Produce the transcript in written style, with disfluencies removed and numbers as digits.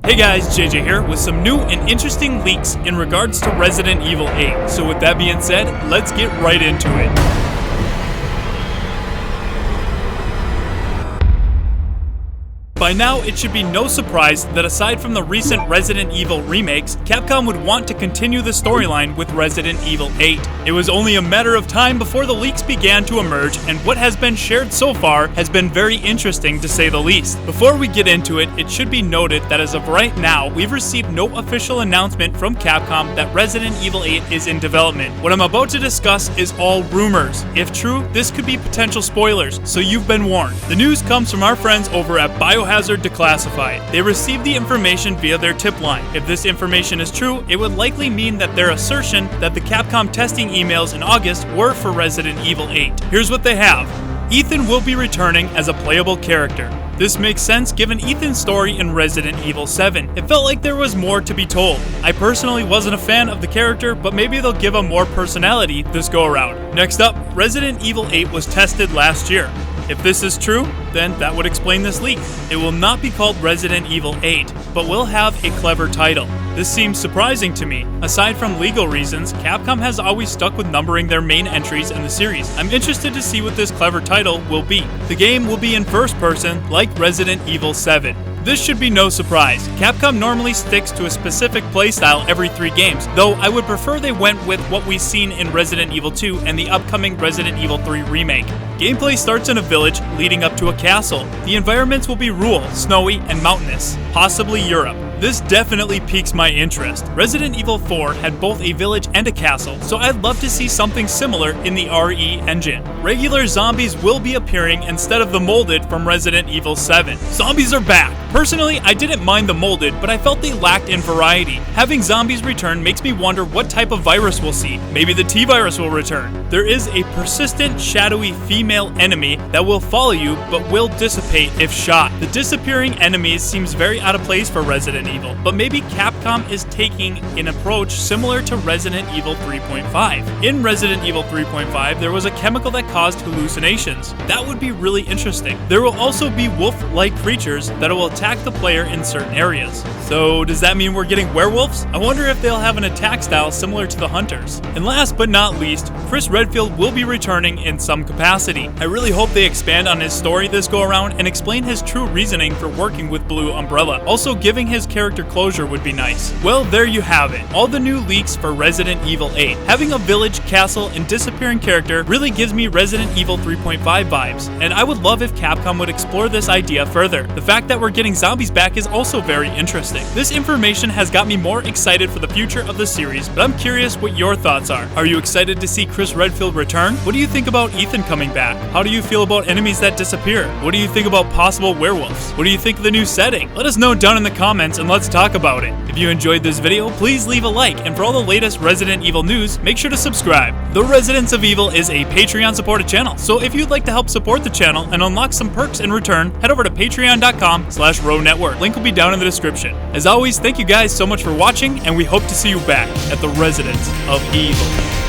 Hey guys, JJ here with some new and interesting leaks in regards to Resident Evil 8. So with that being said, let's get right into it. By now, it should be no surprise that aside from the recent Resident Evil remakes, Capcom would want to continue the storyline with Resident Evil 8. It was only a matter of time before the leaks began to emerge, and what has been shared so far has been very interesting to say the least. Before we get into it, it should be noted that as of right now, we've received no official announcement from Capcom that Resident Evil 8 is in development. What I'm about to discuss is all rumors. If true, this could be potential spoilers, so you've been warned. The news comes from our friends over at Biohazard Declassified. They received the information via their tip line. If this information is true, it would likely mean that their assertion that the Capcom testing emails in August were for Resident Evil 8. Here's what they have. Ethan will be returning as a playable character. This makes sense given Ethan's story in Resident Evil 7. It felt like there was more to be told. I personally wasn't a fan of the character, but maybe they'll give him more personality this go around. Next up, Resident Evil 8 was tested last year. If this is true, then that would explain this leak. It will not be called Resident Evil 8, but will have a clever title. This seems surprising to me. Aside from legal reasons, Capcom has always stuck with numbering their main entries in the series. I'm interested to see what this clever title will be. The game will be in first person, like Resident Evil 7. This should be no surprise. Capcom normally sticks to a specific playstyle every 3 games, though I would prefer they went with what we've seen in Resident Evil 2 and the upcoming Resident Evil 3 remake. Gameplay starts in a village leading up to a castle. The environments will be rural, snowy, and mountainous, possibly Europe. This definitely piques my interest. Resident Evil 4 had both a village and a castle, so I'd love to see something similar in the RE engine. Regular zombies will be appearing instead of the molded from Resident Evil 7. Zombies are back! Personally, I didn't mind the molded, but I felt they lacked in variety. Having zombies return makes me wonder what type of virus we'll see. Maybe the T-virus will return. There is a persistent, shadowy female enemy that will follow you, but will dissipate if shot. The disappearing enemies seems very out of place for Resident Evil, but maybe Capcom is taking an approach similar to Resident Evil 3.5. In Resident Evil 3.5, there was a chemical that caused hallucinations. That would be really interesting. There will also be wolf-like creatures that will attack the player in certain areas. So does that mean we're getting werewolves? I wonder if they'll have an attack style similar to the hunters. And last but not least, Chris Redfield will be returning in some capacity. I really hope they expand on his story this go around and explain his true reasoning for working with Blue Umbrella. Also, giving his character closure would be nice. Well, there you have it. All the new leaks for Resident Evil 8. Having a village, castle, and disappearing character really gives me Resident Evil 3.5 vibes, and I would love if Capcom would explore this idea further. The fact that we're getting zombies back is also very interesting. This information has got me more excited for the future of the series, but I'm curious what your thoughts are. Are you excited to see Chris Redfield return? What do you think about Ethan coming back? How do you feel about enemies that disappear? What do you think about possible werewolves? What do you think of the new setting? Let us know down in the comments and let's talk about it. If you enjoyed this video, please leave a like, and for all the latest Resident Evil news, make sure to subscribe. The Residents of Evil is a Patreon supported channel, so if you'd like to help support the channel and unlock some perks in return, head over to patreon.com/ROE Network. Link will be down in the description. As always, thank you guys so much for watching, and we hope to see you back at the Residents of Evil.